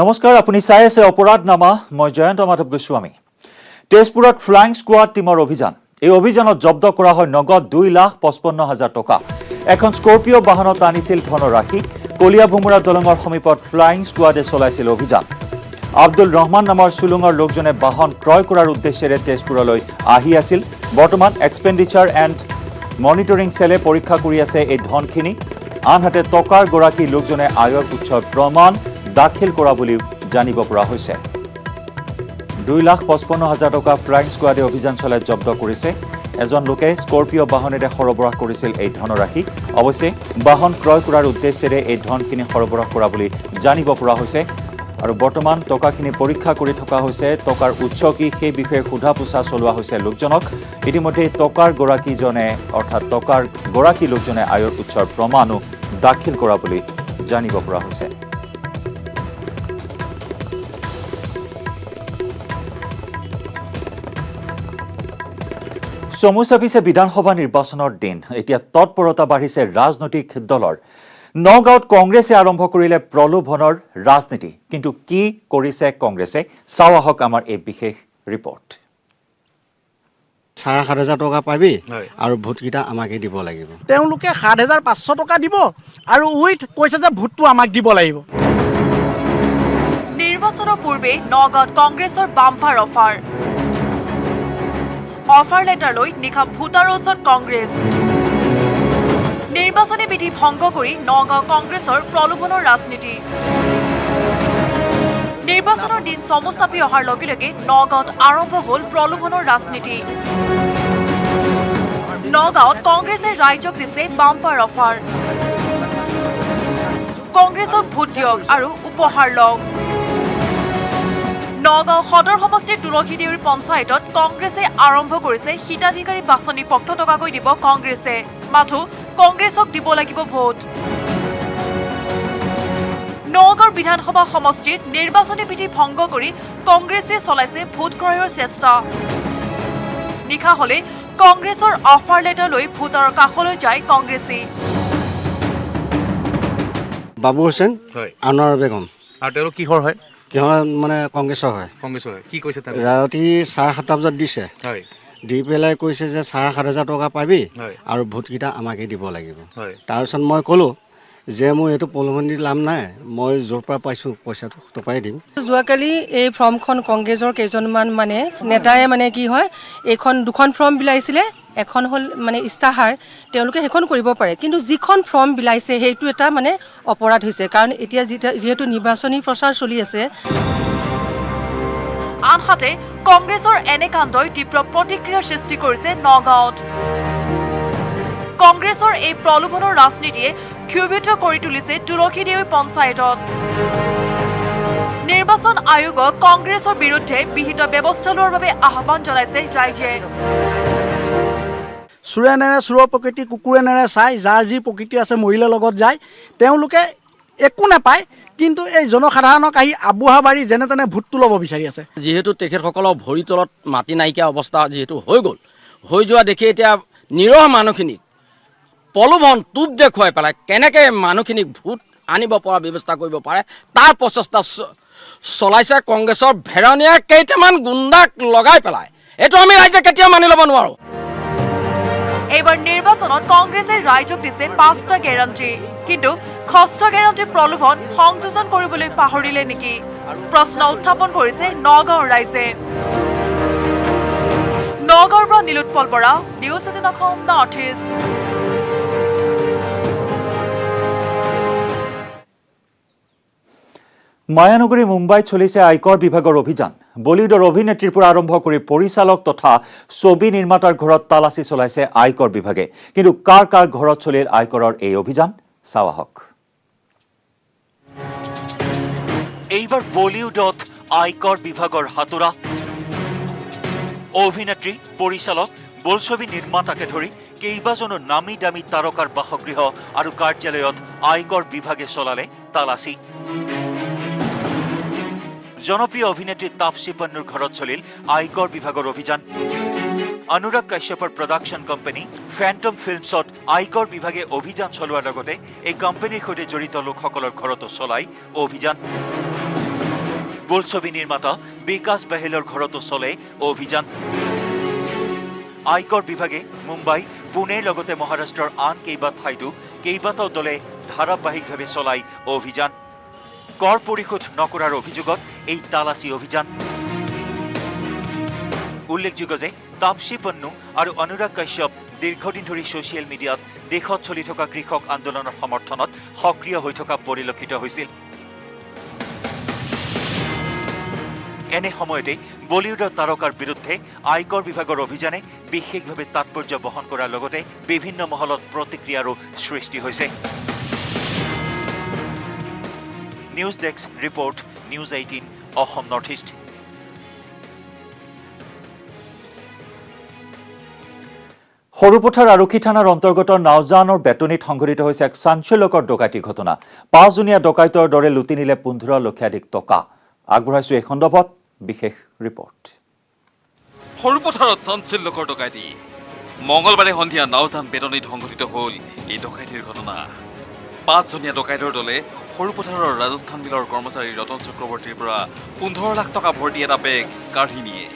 নমস্কাৰ, আপুনি চাই আছে অপৰাধনামা। মই জয়ন্ত মাধৱ গোস্বামী। তেজপুৰত ফ্লাইং স্কোৱাড টিমৰ অভিযান। এই অভিযানত জব্দ কৰা হয় নগদ 2,55,000 টকা। এখন স্কৰ্পিঅ' বাহনত আনিছিল ধনৰাশি। কলিয়া ভোমোৰা দলঙৰ সমীপত ফ্লাইং স্কোৱাডে চলাইছিল অভিযান। আব্দুল ৰহমান নামৰ চুলুঙৰ লোকজনে বাহন ক্ৰয় কৰাৰ উদ্দেশ্যেৰে তেজপুৰলৈ আহি আছিল। বৰ্তমান এক্সপেণ্ডিচাৰ এণ্ড মনিটৰিং সেলে পৰীক্ষা কৰি আছে এই ধনখিনি। আনহাতে টকাৰ গৰাকী লোকজনে আয়ৰ উৎসৰ প্ৰমাণ দাখিল কৰা বুলিও জানিব পৰা হৈছে। 2,55,000 টকা ফ্লাইং স্কোৱাডে অভিযান চলাই জব্দ কৰিছে। এজন লোকে স্কৰ্পিঅ' বাহনেৰে সৰবৰাহ কৰিছিল এই ধনৰাশি। অৱশ্যে বাহন ক্ৰয় কৰাৰ উদ্দেশ্যেৰে এই ধনখিনি সৰবৰাহ কৰা বুলি জানিব পৰা হৈছে। আৰু বৰ্তমান টকাখিনি পৰীক্ষা কৰি থকা হৈছে। টকাৰ উৎস কি সেই বিষয়ে সোধা পোছা চলোৱা হৈছে লোকজনক। ইতিমধ্যে টকাৰ গৰাকীজনে অৰ্থাৎ টকাৰ গৰাকী লোকজনে আয়ৰ উৎসৰ প্ৰমাণো দাখিল কৰা বুলি জানিব পৰা হৈছে। চমু চাপিছে বিধানসভা নিৰ্বাচনৰ দিন। এতিয়া তৎপৰতা বাঢ়িছে ৰাজনৈতিক দলৰ। নগাঁৱত কংগ্ৰেছে আৰম্ভ কৰিলে প্ৰলোভনৰ ৰাজনীতি। কিন্তু কি কৰিছে কংগ্ৰেছে? চাওঁ আহক আমাৰ এই বিশেষ ৰিপৰ্ট। 7,500 টকা পাবি আৰু ভোটকেইটা আমাকে দিব লাগিব। তেওঁলোকে 7,500 টকা দিব আৰু উইথ কৈছে যে ভোটটো আমাক দিব লাগিব। নিৰ্বাচনৰ পূৰ্বে নগাঁৱত কংগ্ৰেছৰ বাম্পাৰ অফাৰ লেটাৰ লৈ নিশা ভোটাৰৰ ওচৰত কংগ্ৰেছ। নিৰ্বাচনী বিধি ভংগ কৰি নগাঁও কংগ্ৰেছৰ প্ৰলোভনৰ ৰাজনীতি। নিৰ্বাচনৰ দিন চমু চাপি অহাৰ লগে লগে নগাঁৱত আৰম্ভ হ'ল প্ৰলোভনৰ ৰাজনীতি। নগাঁৱত কংগ্ৰেছে ৰাইজক দিছে বাম্পাৰ অফাৰ। কংগ্ৰেছক ভোট দিয়ক আৰু উপহাৰ লওক। নগাঁও সদৰ সমষ্টিৰ তুলসীদেউৰী পঞ্চায়তত কংগ্ৰেছে আৰম্ভ কৰিছে হিতাধিকাৰী বাছনি 50 টকাকৈ দিব কংগ্ৰেছে। মাথো কংগ্ৰেছক দিব লাগিব ভোট। নগাঁও বিধানসভা সমষ্টিত নিৰ্বাচনী বিধি ভংগ কৰি কংগ্ৰেছে চলাইছে ভোট ক্ৰয়ৰ চেষ্টা। নিশা হলে কংগ্ৰেছৰ অফাৰ লেটাৰ লৈ ভোটাৰৰ কাষলৈ যায় কংগ্ৰেছে। বাবু হুছেইন, আনোৱাৰ বেগম। আৰু তেওঁলোক কিহৰ হয়? কিহৰ মানে কংগ্ৰেছৰ হয়। কংগ্ৰেছৰ হয়। কি কৈছে তেওঁলোকে? ৰাতি 7:30 বজাত দিছে। হয়। দি পেলাই কৈছে যে 7,500 টকা পাবি হয়। আৰু ভোটকেইটা আমাকে দিব লাগিব। হয়। তাৰপিছত মই ক'লোঁ যে মোৰ এইটো প্ৰলোভন দি লাভ নাই, মই য'ৰ পৰা পাইছোঁ পইচাটো টপাই দিম। যোৱাকালি এই ফৰ্মখন কংগ্ৰেছৰ কেইজনমান নেতাই কি হয়, দুখন ফৰ্ম বিলাইছিলে। এখন হ'ল ইস্তাহাৰ, তেওঁলোকে সেইখন কৰিব পাৰে। কিন্তু যিখন ফৰ্ম বিলাইছে সেইটো এটা অপৰাধ হৈছে। কাৰণ এতিয়া যিহেতু নিৰ্বাচনী প্ৰচাৰ চলি আছে। আনহাতে কংগ্ৰেছৰ এনে কাণ্ডই তীব্ৰ প্ৰতিক্ৰিয়াৰ সৃষ্টি কৰিছে নগাঁৱত। কংগ্ৰেছৰ এই প্ৰলোভনৰ ৰাজনীতিয়ে ক্ষোভিত কৰি তুলিছে তুলসীদেউৰী পঞ্চায়তত। নিৰ্বাচন আয়োগক কংগ্ৰেছৰ বিৰুদ্ধে বিহিত ব্যৱস্থা লোৱাৰ বাবে আহ্বান জনাইছে ৰাইজে। চোৰে নেৰে চোৰৰ প্ৰকৃতি, কুকুৰে নেৰে চাই, যাৰ যি প্ৰকৃতি আছে মৰিলে লগত যায়। তেওঁলোকে একো নাপায়, কিন্তু এই জনসাধাৰণক আহি আবুহা বাৰী যেনে তেনে ভোটটো ল'ব বিচাৰি আছে। যিহেতু তেখেতসকলৰ ভৰি তলত মাটি নাইকিয়া অৱস্থা যিহেতু হৈ যোৱা দেখি এতিয়া নিৰহ মানুহখিনিক প্ৰলোভন টোপ দেখুৱাই পেলাই কেনেকৈ মানুহখিনিক ভোট আনিব পৰা ব্যৱস্থা কৰিব পাৰে তাৰ প্ৰচেষ্টা চলাইছে কংগ্ৰেছৰ ভেৰণীয়া কেইটামান গুণ্ডাক লগাই পেলাই। এইটো আমি ৰাইজে কেতিয়াও মানি ল'ব নোৱাৰোঁ। এইবাৰ নিৰ্বাচনত কংগ্ৰেছে ৰাইজক দিছে 5টা গেৰাণ্টি। কিন্তু 6টা গেৰাণ্টিৰ প্ৰলোভন সংযোজন কৰিবলৈ পাহৰিলে নেকি? প্ৰশ্ন উত্থাপন কৰিছে নগাঁৱৰ ৰাইজে। নগাঁৱৰ পৰা Nilotpal Bora, news 18 Assam north east. মায়ানগৰী মুম্বাইত চলিছে আয়কৰ বিভাগৰ অভিযান। বলিউডৰ অভিনেত্ৰীৰ পৰা আৰম্ভ কৰি পৰিচালক তথা ছবি নিৰ্মাতাৰ ঘৰত তালাচী চলাইছে আয়কৰ বিভাগে। কিন্তু কাৰ কাৰ ঘৰত চলিল আয়কৰৰ এই অভিযান? চাওঁ আহক। এইবাৰ বলিউডত আয়কৰ বিভাগৰ হাতোৰা। অভিনেত্ৰী, পৰিচালক, বোলছবি নিৰ্মাতাকে ধৰি কেইবাজনো নামী দামী তাৰকাৰ বাসগৃহ আৰু কাৰ্যালয়ত আয়কৰ বিভাগে চলালে তালাচী। জনপ্ৰিয় অভিনেত্ৰী তাপসী পন্নুৰ ঘৰত চলিল আয়কৰ বিভাগৰ অভিযান। অনুৰাগ কাশ্যপৰ প্ৰডাকশ্যন কোম্পানী ফ্যান্টম ফিল্মছত আয়কৰ বিভাগে অভিযান চলোৱাৰ লগতে এই কোম্পানীৰ সৈতে জড়িত লোকসকলৰ ঘৰতো চলাই অভিযান। বোলছবি নিৰ্মাতা বিকাশ বাহেলৰ ঘৰতো চলে অভিযান। আয়কৰ বিভাগে মুম্বাই, পুনেৰ লগতে মহাৰাষ্ট্ৰৰ আন কেইবা ঠাইতো কেইবাটাও দলে ধাৰাবাহিকভাৱে চলাই অভিযান। কৰ পৰিশোধ নকৰাৰ অভিযোগত এই তালাচী অভিযান। উল্লেখযোগ্য যে তাপসী পন্নু আৰু অনুৰাগ কাশ্যপ দীৰ্ঘদিন ধৰি ছ'চিয়েল মিডিয়াত দেশত চলি থকা কৃষক আন্দোলনৰ সমৰ্থনত সক্ৰিয় হৈ থকা পৰিলক্ষিত হৈছিল। এনে সময়তে বলিউডৰ তাৰকাৰ বিৰুদ্ধে আয়কৰ বিভাগৰ অভিযানে বিশেষভাৱে তাৎপৰ্য বহন কৰাৰ লগতে বিভিন্ন মহলত প্ৰতিক্ৰিয়াৰো সৃষ্টি হৈছে। News desk report, news 18 Assam north east. Sarupathar আৰক্ষী থানাৰ অন্তৰ্গত নাওজানৰ বেতনিত সংঘটিত হৈছে এক চাঞ্চল্যকৰ ডকাইতি ঘটনা। 5জনীয়া ডকাইতৰ দৰে লুটি নিলে 15 লক্ষাধিক টকা। আগবঢ়াইছো এই সন্দৰ্ভত বিশেষ ৰিপৰ্ট। সৰুপথাৰত চাঞ্চল্যকৰ ডকাইতি। মঙলবাৰে সন্ধিয়া নাওজান বেতনিত সংঘটিত হ'ল এই ডকাইতিৰ ঘটনা। 5জনীয়া ডকাইতৰ দলে সৰুপথাৰৰ ৰাজস্থান মিলৰ কৰ্মচাৰী ৰতন চক্ৰৱৰ্তীৰ পৰা 15 লাখ টকা ভৰ্তি এটা বেগ কাঢ়ি নিয়ে।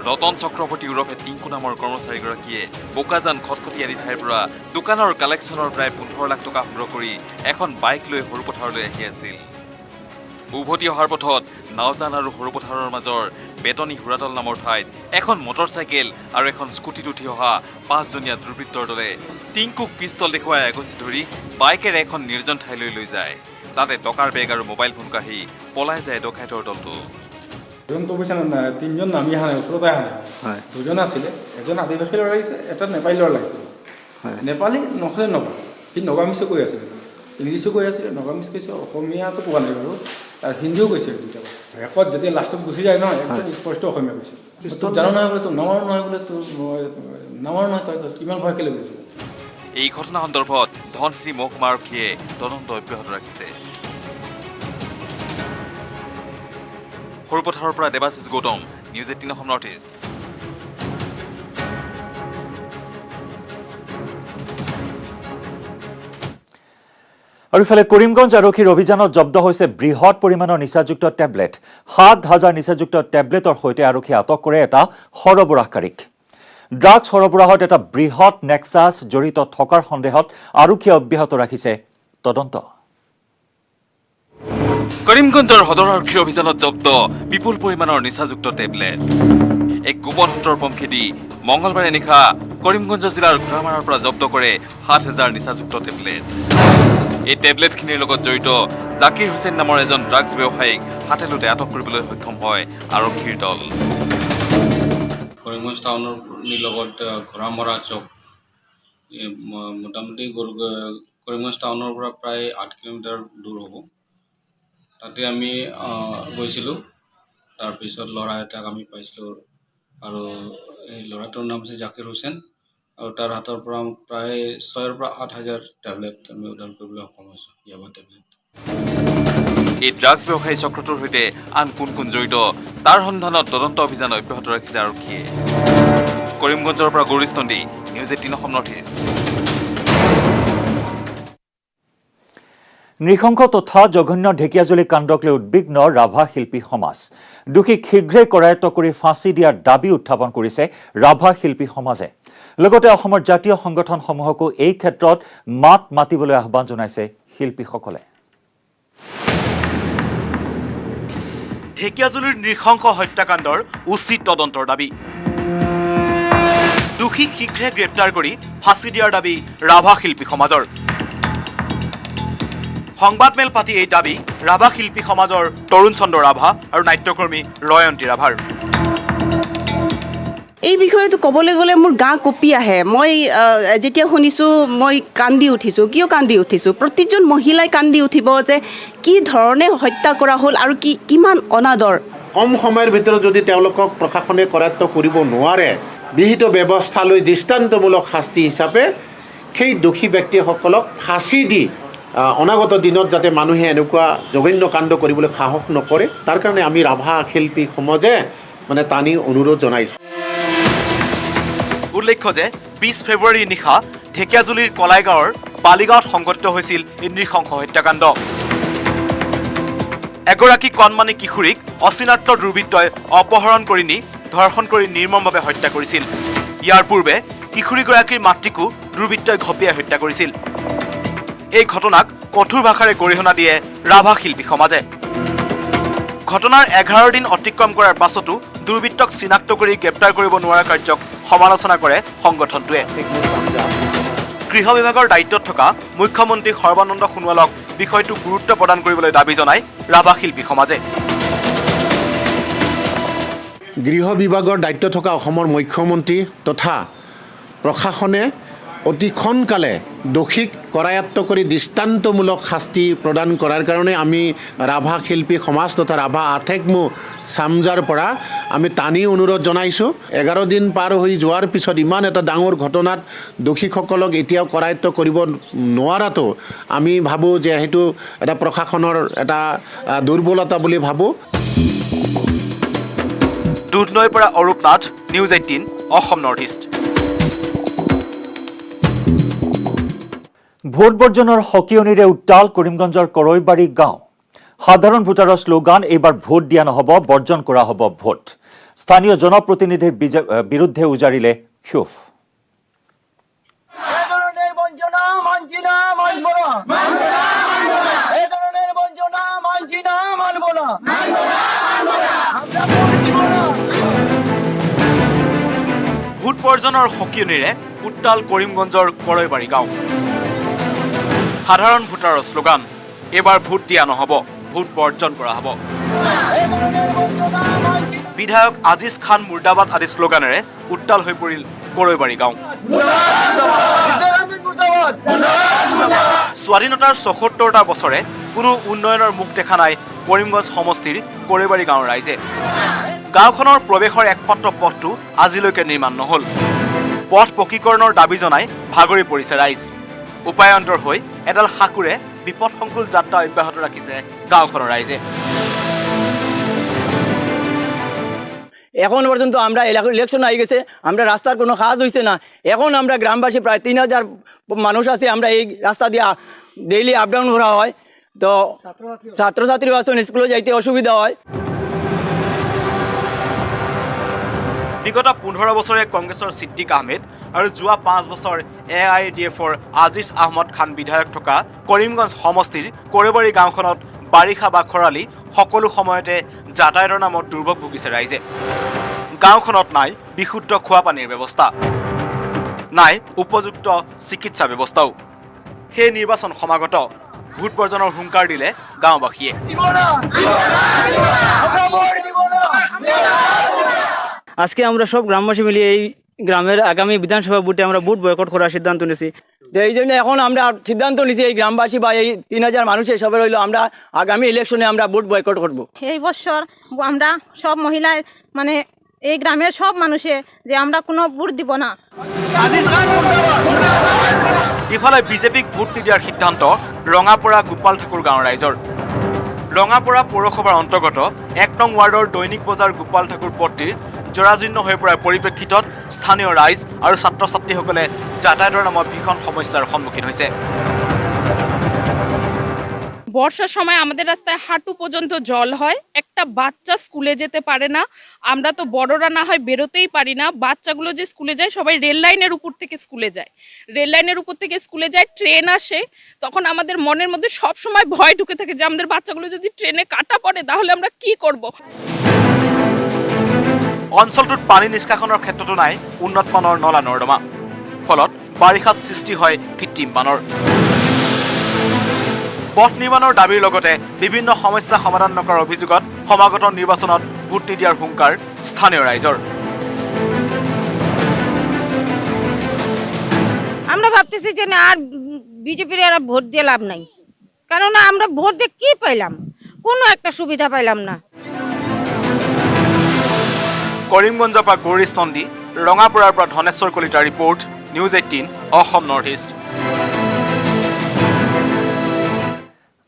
ৰতন চক্ৰৱৰ্তী ওৰফে টিংকু নামৰ কৰ্মচাৰীগৰাকীয়ে বোকাজান খটখটি আদি ঠাইৰ পৰা দোকানৰ কালেকশ্যনৰ প্ৰায় 15 লাখ টকা সংগ্ৰহ কৰি এখন বাইক লৈ সৰুপথাৰলৈ আহি আছিল। উভতি অহাৰ পথত নাওজান আৰু সৰুপথাৰৰ মাজৰ বেতনি হুৰাতল নামৰ ঠাইত এখন মটৰচাইকেল আৰু এখন স্কুটিত উঠি অহা 5জনীয়া দুৰ্বৃত্তৰ দলে টিংকুক পিষ্টল দেখুৱাই এগচি ধৰি বাইকেৰে এখন নিৰ্জন ঠাইলৈ লৈ যায়। তাতে টকাৰ বেগ আৰু মোবাইল ফোন কাঢ়ি পলাই যায় ডকাইতৰ দলটো। তিনিজন নামি অহা নাই, ওচৰতে অহা নাই। দুজন আছিলে, এজন আদিবাসী ল'ৰা আহিছে, এটা নেপালী ল'ৰা লাগিছিলে। নেপালী নহ'লে নগা, সি নগামিছো কৈ আছিলে, ইংলিছো কৈ আছিলে, নগামিজ কৈছে, অসমীয়াটো কোৱা নাই বাৰু, আৰু হিন্দীও কৈছে দুটা। শেষত যেতিয়া লাষ্টত গুচি যায় নহয়, একদম স্পষ্ট অসমীয়া কৈছে। তোক জানো নহয় বোলে, তোৰ নামাৰো নহয় বোলে, তোৰ নামাৰো নহয়, তই কিমান ভয় কেলৈ গৈছে। এই ঘটনা সন্দৰ্ভত ধনশিৰি মহকুমা আৰক্ষীয়ে তদন্ত অব্যাহত ৰাখিছে। সৰুপথাৰৰ পৰা Debashish Gautam, news 18 Assam north east. আৰু ইফালে কৰিমগঞ্জ আৰক্ষীৰ অভিযানত জব্দ হৈছে বৃহৎ পৰিমাণৰ নিচাযুক্ত টেবলেট। 7,000 নিচাযুক্ত টেবলেটৰ সৈতে আৰক্ষীয়ে আটক কৰে এটা সৰবৰাহকাৰীক। ড্ৰাগছ সৰবৰাহত এটা বৃহৎ নেক্সাছ জড়িত থকাৰ সন্দেহত আৰক্ষীয়ে অব্যাহত ৰাখিছে তদন্ত। কৰিমগঞ্জৰ সদৰ আৰক্ষীৰ অভিযানত জব্দ বিপুল পৰিমাণৰ নিচাযুক্ত টেবলেট। এক গোপন সূত্ৰৰ পমখেদি মঙলবাৰে নিশা কৰিমগঞ্জ জিলাৰ ঘোঁৰামাৰাৰ পৰা জব্দ কৰে 7,000 নিচাযুক্ত টেবলেট। এই টেবলেটখিনিৰ লগত জড়িত জাকিৰ হুছেইন নামৰ এজন ড্ৰাগছ ব্যৱসায়ীক হাতেলোতে আটক কৰিবলৈ সক্ষম হয় আৰক্ষীৰ দল। কৰিমগঞ্জ টাউনৰ লগত ঘোঁৰামৰা চক মোটামুটি কৰিমগঞ্জ টাউনৰ পৰা প্ৰায় 8 কিলোমিটাৰ দূৰ হ'ব। তাতে আমি গৈছিলোঁ। তাৰপিছত ল'ৰা এটাক আমি পাইছিলোঁ, আৰু এই ল'ৰাটোৰ নাম হৈছে জাকিৰ হুছেইন, আৰু তাৰ হাতৰ পৰা প্ৰায় 6,000 পৰা 8,000 টেবলেট আমি উদ্ধাৰ কৰিবলৈ সক্ষম হৈছোঁ, ইয়াবা টেবলেট। এই ড্ৰাগছ ব্যৱসায়ী চক্ৰটোৰ সৈতে আন কোন কোন জড়িত তাৰ সন্ধানত তদন্ত অভিযান অব্যাহত ৰাখিছে আৰক্ষীয়ে। কৰিমগঞ্জৰ পৰা Gourish Nandi, news 18 Assam north east. নৃশংস তথা জঘন্য ঢেকীয়াজুলি কাণ্ডক লৈ উদ্বিগ্ন ৰাভা শিল্পী সমাজ। দোষীক শীঘ্ৰেই কৰায়ত্ব কৰি ফাঁচি দিয়াৰ দাবী উত্থাপন কৰিছে ৰাভা শিল্পী সমাজে। লগতে অসমৰ জাতীয় সংগঠনসমূহকো এই ক্ষেত্ৰত মাত মাতিবলৈ আহ্বান জনাইছে শিল্পীসকলে। ঢেকীয়াজুলিৰ নৃশংস হত্যাকাণ্ডৰ উচিত তদন্তৰ দাবী। দোষীক শীঘ্ৰে গ্ৰেপ্তাৰ কৰি ফাঁচি দিয়াৰ দাবী ৰাভা শিল্পী সমাজৰ। সংবাদমেল পাতি এই দাবী ৰাভা শিল্পী সমাজৰ তৰুণ চন্দ্ৰ ৰাভা আৰু নাট্যকৰ্মী ৰয়ন্তী ৰাভাৰ। এই বিষয়টো ক'বলৈ গ'লে মোৰ গা কঁপি আহে। মই যেতিয়া শুনিছোঁ মই কান্দি উঠিছোঁ। কিয় কান্দি উঠিছোঁ? প্ৰতিজন মহিলাই কান্দি উঠিব যে কি ধৰণে হত্যা কৰা হ'ল আৰু কিমান অনাদৰ। কম সময়ৰ ভিতৰত যদি তেওঁলোকক প্ৰশাসনে কৰায়ত্ব কৰিব নোৱাৰে, বিহিত ব্যৱস্থা লৈ দৃষ্টান্তমূলক শাস্তি হিচাপে সেই দোষী ব্যক্তিসকলক ফাঁচি দি অনাগত দিনত যাতে মানুহে এনেকুৱা জঘন্য কাণ্ড কৰিবলৈ সাহস নকৰে, তাৰ কাৰণে আমি ৰাভা শিল্পী সমাজে টানি অনুৰোধ জনাইছোঁ। উল্লেখ্য যে 20 ফেব্ৰুৱাৰীৰ নিশা ঢেকীয়াজুলিৰ কলাইগাঁৱৰ বালিগাঁৱত সংঘটিত হৈছিল এই নৃশংস হত্যাকাণ্ড। এগৰাকী কণমানি কিশোৰীক অচিনাক্ত দুৰ্বৃত্তই অপহৰণ কৰি নি ধৰ্ষণ কৰি নিৰ্মমভাৱে হত্যা কৰিছিল। ইয়াৰ পূৰ্বে কিশোৰীগৰাকীৰ মাতৃকো দুৰ্বৃত্তই ঘপিয়াই হত্যা কৰিছিল। এই ঘটনাক কঠোৰ ভাষাৰে গৰিহণা দিয়ে ৰাভা শিল্পী সমাজে। ঘটনাৰ 11 দিন অতিক্ৰম কৰাৰ পাছতো দুৰ্বৃত্তক চিনাক্ত কৰি গ্ৰেপ্তাৰ কৰিব নোৱাৰা কাৰ্যক সমালোচনা কৰে সংগঠনটোৱে। গৃহ বিভাগৰ দায়িত্বত থকা মুখ্যমন্ত্ৰী সৰ্বানন্দ সোণোৱালক বিষয়টো গুৰুত্ব প্ৰদান কৰিবলৈ দাবী জনায় ৰাভা শিল্পী সমাজে। গৃহ বিভাগৰ দায়িত্ব থকা অসমৰ মুখ্যমন্ত্ৰী তথা প্ৰশাসনে অতি সোনকালে দোষীক কৰায়ত্ব কৰি দৃষ্টান্তমূলক শাস্তি প্ৰদান কৰাৰ কাৰণে আমি ৰাভা শিল্পী সমাজ তথা ৰাভা আঠেকমু চামজাৰ পৰা আমি টানি অনুৰোধ জনাইছোঁ। 11 দিন পাৰ হৈ যোৱাৰ পিছত ইমান এটা ডাঙৰ ঘটনাত দোষীসকলক এতিয়াও কৰায়ত্ব কৰিব নোৱাৰাটো আমি ভাবোঁ যে সেইটো এটা প্ৰশাসনৰ এটা দুৰ্বলতা বুলি ভাবোঁ। দুধনৈৰ পৰা Arup Nath, news 18 Assam north east. Vote বৰ্জনৰ সকিয়নিৰে উত্তাল কৰিমগঞ্জৰ কৰৈবাৰী গাঁও। সাধাৰণ ভোটাৰৰ শ্লোগান, এইবাৰ ভোট দিয়া নহ'ব, বৰ্জন কৰা হ'ব ভোট। স্থানীয় জনপ্ৰতিনিধিৰ বিৰুদ্ধে উজাৰিলে ক্ষোভ। ভোট বৰ্জনৰ সকিয়নিৰে উত্তাল কৰিমগঞ্জৰ কৰৈবাৰী গাঁও। সাধাৰণ ভোটাৰৰ শ্লোগান, এবাৰ ভোট দিয়া নহ'ব, ভোট বৰ্জন কৰা হ'ব। বিধায়ক আজিজ খান মুৰ্দাবাদ আদি শ্লোগানেৰে উত্তাল হৈ পৰিল কৰৈবাৰী গাঁও। স্বাধীনতাৰ ৭৪টা বছৰে কোনো উন্নয়নৰ মুখ দেখা নাই কৰিমগঞ্জ সমষ্টিৰ কৰৈবাৰী গাঁৱৰ ৰাইজে। গাঁওখনৰ প্ৰৱেশৰ একমাত্ৰ পথটো আজিলৈকে নিৰ্মাণ নহ'ল। পথ পকীকৰণৰ দাবী জনাই ভাগৰি পৰিছে ৰাইজ। উপায়ন্তৰ হৈ এডাল সাকুৰে বিপদসংকুল যাত্ৰা অব্যাহত ৰাখিছে গাঁওখনৰ ৰাইজে। এখন পর্যন্ত আমরা ইলেকশন আই গেছে, আমরা রাস্তার কোনো কাজ হয়েছে না। এখন আমরা গ্রামবাসী প্রায় 3000 মানুষ আছে, আমরা এই রাস্তা দিয়ে ডেইলি আপ ডাউন করা হয়। তো ছাত্রছাত্রী আছেন, স্কুলে যাইতে অসুবিধা হয়। বিগত 15 বছৰে কংগ্ৰেছৰ ছিদ্দিক আহমেদ আৰু যোৱা 5 বছৰ AIDFৰ আজিজ আহমদ খান বিধায়ক থকা কৰিমগঞ্জ সমষ্টিৰ কৰৈবাৰী গাঁওখনত বাৰিষা বা খৰালি সকলো সময়তে যাতায়াতৰ নামত দুৰ্ভোগ ভুগিছে ৰাইজে। গাঁওখনত নাই বিশুদ্ধ খোৱা পানীৰ ব্যৱস্থা, নাই উপযুক্ত চিকিৎসা ব্যৱস্থাও। সেই নিৰ্বাচন সমাগত ভোট বৰ্জনৰ হুংকাৰ দিলে গাঁওবাসীয়ে। আজকে আমরা সব গ্রামবাসী মিলে এই গ্রামের আগামী বিধানসভা ভোটে আমরা ভোট বয়কট করার সিদ্ধান্ত নিয়েছি। তো এই জন্য এখন আমরা সিদ্ধান্ত নিয়েছি এই গ্রামবাসী বা এই 3000 মানুষের সবাই হইলো আমরা আগামী ইলেকশনে আমরা ভোট বয়কট করব। এই বছর আমরা সব মহিলায় মানে এই গ্রামের সব মানুষে যে আমরা কোনো ভোট দিব না। ইফালে বিজেপিক ভোট নিদিয়াৰ সিদ্ধান্ত ৰঙাপৰা গোপাল ঠাকুৰ গাঁৱৰ ৰাইজৰ। ৰঙাপৰা পৌৰসভাৰ অন্তৰ্গত 1 নং ৱাৰ্ডৰ দৈনিক বজাৰ গোপাল ঠাকুৰ পট্টিৰ জৰাজীৰ্ণ হৈ পৰাৰ পৰিপ্ৰেক্ষিতত স্থানীয় ৰাইজ আৰু ছাত্ৰ ছাত্ৰীসকলে যাতায়াতৰ নামত ভীষণ সমস্যাৰ সন্মুখীন হৈছে। বর্ষার সময় আমাদের রাস্তায় হাঁটু পর্যন্ত জল হয়, একটা বাচ্চা স্কুলে যেতে পারে না। আমরা তো বড়রা না হয় বেরোতেই পারি না, বাচ্চাগুলো যে স্কুলে যায় সবাই রেল লাইনের উপর থেকে স্কুলে যায়। রেল লাইনের উপর থেকে স্কুলে যায়, ট্রেন আসে, তখন আমাদের মনের মধ্যে সব সময় ভয় ঢুকে থাকে যে আমাদের বাচ্চাগুলো যদি ট্রেনে কাটা পড়ে তাহলে আমরা কি করব। অঞ্চলটোত পানী নিষ্কাশনৰ ক্ষেত্ৰতো নাই উন্নত মানৰ নলা নৰ্দমা, ফলত বাৰিষাত সৃষ্টি হয় কৃত্ৰিম বানৰ। পথ নিৰ্মাণৰ দাবীৰ লগতে বিভিন্ন সমস্যা সমাধান নকৰাৰ অভিযোগত সমাগত নিৰ্বাচনত ভোট নিদিয়াৰ হুংকাৰ স্থানীয় ৰাইজৰ। আমরা ভাবতেছি যে না আর বিজেপির আর ভোট দিয়ে লাভ নাই, কেননা আমরা ভোট দিয়ে কি পাইলাম, কোনো একটা সুবিধা পাইলাম না। কৰিমগঞ্জৰ পৰা গৌৰীশ নন্দী, ৰঙাপৰাৰ পৰা ধনেশ্বৰ কলিতাৰ report, news 18 Assam north east.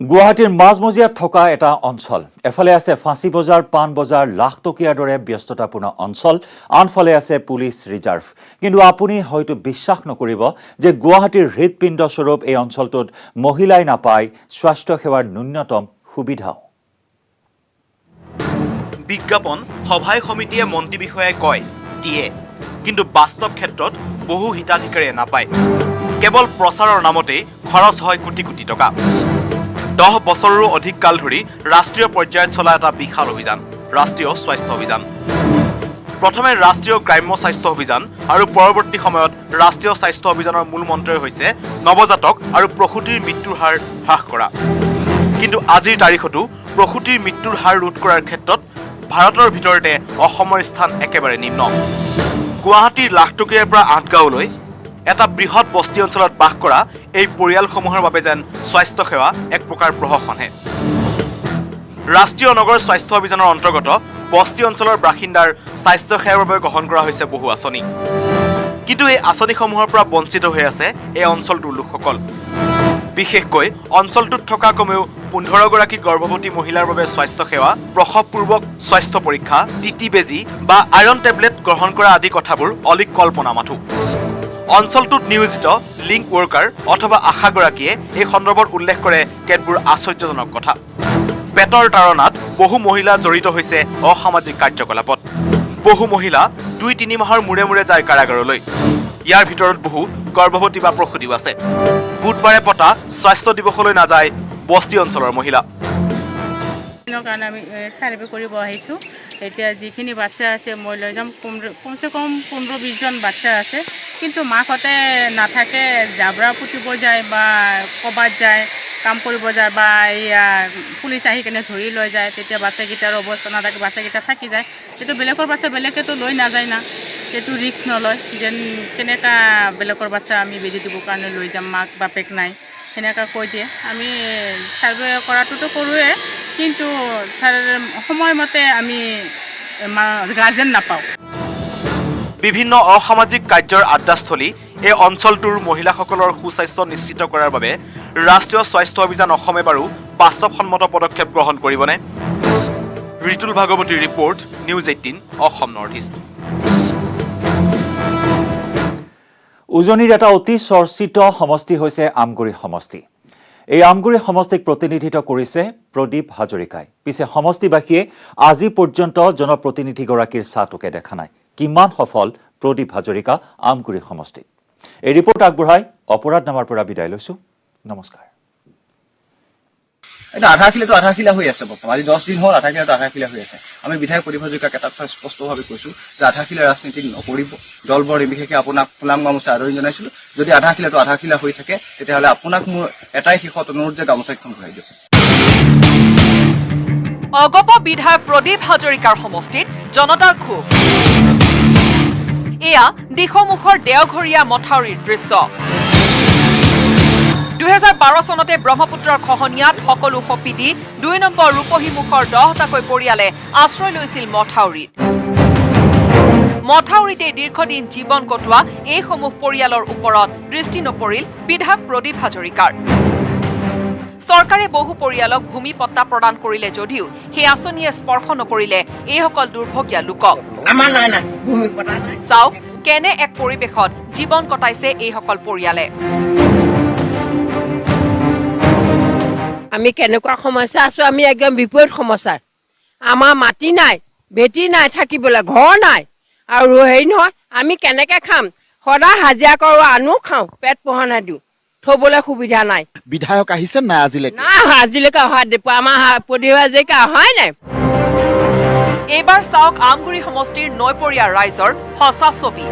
গুৱাহাটীৰ মাজমজিয়াত থকা এটা অঞ্চল, এফালে আছে ফাঁচী বজাৰ, পাণ বজাৰ, লাখটকীয়াৰ দৰে ব্যস্ততাপূৰ্ণ অঞ্চল, আনফালে আছে পুলিচ ৰিজাৰ্ভ। কিন্তু আপুনি হয়তো বিশ্বাস নকৰিব যে গুৱাহাটীৰ হৃদপিণ্ড স্বৰূপ এই অঞ্চলটোত মহিলাই নাপায় স্বাস্থ্য সেৱাৰ ন্যূনতম সুবিধাও। বিজ্ঞাপন সভাই সমিতিয়ে মন্ত্ৰী বিষয়াই কয় দিয়ে, কিন্তু বাস্তৱ ক্ষেত্ৰত বহু হিতাধিকাৰীয়ে নাপায়। কেৱল প্ৰচাৰৰ নামতেই খৰচ হয় কোটি কোটি টকা। 10 বছৰৰো অধিক কাল ধৰি ৰাষ্ট্ৰীয় পৰ্যায়ত চলা এটা বিশাল অভিযান, ৰাষ্ট্ৰীয় স্বাস্থ্য অভিযান। প্ৰথমে ৰাষ্ট্ৰীয় গ্ৰাম্য স্বাস্থ্য অভিযান আৰু পৰৱৰ্তী সময়ত ৰাষ্ট্ৰীয় স্বাস্থ্য অভিযানৰ মূল মন্ত্ৰই হৈছে নৱজাতক আৰু প্ৰসূতিৰ মৃত্যুৰ হাৰ হ্ৰাস কৰা। কিন্তু আজিৰ তাৰিখতো প্ৰসূতিৰ মৃত্যুৰ হাৰ ৰোধ কৰাৰ ক্ষেত্ৰত ভাৰতৰ ভিতৰতে অসমৰ স্থান একেবাৰে নিম্ন। গুৱাহাটীৰ লাখটকীয়াৰ পৰা আঠগাঁৱলৈ এটা বৃহৎ বস্তি অঞ্চলত বাস কৰা এই পৰিয়ালসমূহৰ বাবে যেন স্বাস্থ্যসেৱা এক প্ৰকাৰ প্ৰহসনহে। ৰাষ্ট্ৰীয় নগৰ স্বাস্থ্য অভিযানৰ অন্তৰ্গত বস্তি অঞ্চলৰ বাসিন্দাৰ স্বাস্থ্যসেৱাৰ বাবে গ্ৰহণ কৰা হৈছে বহু আঁচনি, কিন্তু এই আঁচনিসমূহৰ পৰা বঞ্চিত হৈ আছে এই অঞ্চলটোৰ লোকসকল। বিশেষকৈ অঞ্চলটোত থকা কমেও 15 গৰাকী গৰ্ভৱতী মহিলাৰ বাবে স্বাস্থ্যসেৱা, প্ৰসৱপূৰ্বক স্বাস্থ্য পৰীক্ষা, টিটি বেজী বা আইৰণ টেবলেট গ্ৰহণ কৰা আদি কথাবোৰ অলিক কল্পনা মাথো। অঞ্চলটোত নিয়োজিত লিংক ৱৰ্কাৰ অথবা আশাগৰাকীয়ে এই সন্দৰ্ভত উল্লেখ কৰে কেতবোৰ আশ্চৰ্যজনক কথা। পেটৰ তাৰণাত বহু মহিলা জড়িত হৈছে অসামাজিক কাৰ্যকলাপত। বহু মহিলা 2-3 মাহৰ মূৰে মূৰে যায় কাৰাগাৰলৈ। ইয়াৰ ভিতৰত বহু গৰ্ভৱতী বা প্ৰসূতিও আছে। বুধবাৰে পতা স্বাস্থ্য দিৱসলৈ নাযায় বস্তি অঞ্চলৰ মহিলা। কাৰণে আমি ছাৰ্ভে কৰিব আহিছোঁ। এতিয়া যিখিনি বাচ্চা আছে মই লৈ যাম, কমচে কম 15-20 জন বাচ্চা আছে, কিন্তু মাকহঁতে নাথাকে, জাবৰা পুতিব যায় বা ক'ৰবাত যায়, কাম কৰিব যায় বা এয়া পুলিচ আহি কেনে ধৰি লৈ যায়। তেতিয়া বাচ্চাকেইটাৰ অৱস্থা নাথাকে, বাচ্চাকেইটা থাকি যায়। সেইটো বেলেগৰ বাচ্চা বেলেগেতো লৈ নাযায় না, সেইটো ৰিস্ক নলয় যেন কেনেকুৱা বেলেগৰ বাচ্চা আমি বেজি দিবৰ কাৰণে লৈ যাম, মাক বাপেক নাই সেনেকুৱা কৈ দিয়ে। আমি ছাৰ্ভে কৰাটোতো কৰোঁৱে, কিন্তু সময়মতে আমি গাৰ্জেন নাপাওঁ। বিভিন্ন অসামাজিক কাৰ্যৰ আড্ডাস্থলী এই অঞ্চলটোৰ মহিলাসকলৰ সুস্বাস্থ্য নিশ্চিত কৰাৰ বাবে ৰাষ্ট্ৰীয় স্বাস্থ্য অভিযান অসমে বাৰু বাস্তৱসন্মত পদক্ষেপ গ্ৰহণ কৰিবনে? ঋতুল ভাগৱতীৰ report, news 18 Assam north east. উজনিৰ এটা অতি চৰ্চিত সমষ্টি হৈছে আমগুৰি সমষ্টি। এই আমগুৰি সমষ্টিক প্ৰতিনিধিত্ব কৰিছে প্ৰদীপ হাজৰিকাই। পিছে সমষ্টিবাসীয়ে আজি পৰ্যন্ত জনপ্ৰতিনিধিগৰাকীৰ ছাটোকে দেখা নাই। কিমান সফল প্ৰদীপ হাজৰিকা আমগুৰি সমষ্টিত? এই ৰিপৰ্ট আগবঢ়াই অপৰাধ নামাৰ পৰা বিদায় লৈছো। নমস্কাৰ। এটা আধাৰশিলাটো আধাৰশিলা হৈ আছে বৰ্তমান। আজি 10 দিন হ'ল আধাৰশিলাটো আধাৰশিলা হৈ আছে। আমি বিধায়ক প্ৰদীপ হাজৰিকাক এটা কথা স্পষ্টভাৱে কৈছো যে আধাৰশিলা ৰাজনীতি নকৰিব। দলবৰ নিৰ্বিশেষে আপোনাক ফুলাম গামোচা আদৰণি জনাইছিলো। যদি আধাৰশিলাটো আধাৰশিলা হৈ থাকে তেতিয়াহ'লে আপোনাক মোৰ এটাই শেষত অনুৰোধ যে গামোচাখন ঘূৰাই দিয়ক। অগপ বিধায়ক প্ৰদীপ হাজৰিকাৰ সমষ্টিত জনতাৰ ক্ষোভ। এয়া দিশমুখৰ দেওঘৰীয়া মথাউৰিৰ দৃশ্য। 2012 চনতে ব্ৰহ্মপুত্ৰৰ খহনীয়াত সকলো সপি দি 2 নম্বৰ ৰূপহীমুখৰ 10টাকৈ পৰিয়ালে আশ্ৰয় লৈছিল মথাউৰিত। মথাউৰিতে দীৰ্ঘদিন জীৱন কটোৱা এইসমূহ পৰিয়ালৰ ওপৰত দৃষ্টি নপৰিল বিধায়ক প্ৰদীপ হাজৰিকাৰ। চৰকাৰে বহু পৰিয়ালক ভূমি পট্টা প্ৰদান কৰিলে যদিও সেই আঁচনিয়ে স্পৰ্শ নকৰিলে এইসকল দুৰ্ভগীয়া লোকক। চাওক কেনে এক পৰিৱেশত জীৱন কটাইছে এইসকল পৰিয়ালে। আমি কেনেকুৱা সমস্যা আছো, আমি একদম বিপৰীত সমস্যা। আমাৰ মাটি নাই, ভেটি নাই থাকিবলৈ, ঘৰ নাই, আৰু হেৰি নহয় আমি কেনেকে খাম? সদায় হাজিৰা কৰোঁ, আনো খাওঁ, পেট পোহনাই দিওঁ, থবলৈ সুবিধা নাই। বিধায়ক আহিছে নাই আজিলৈকে? নাই, আজিলৈকে অহা আমাৰ প্ৰদীপ হাজৰিকা অহাই নাই। এইবাৰ চাওক আমগুৰি সমষ্টিৰ নৈপৰীয়া ৰাইজৰ সঁচা ছবি।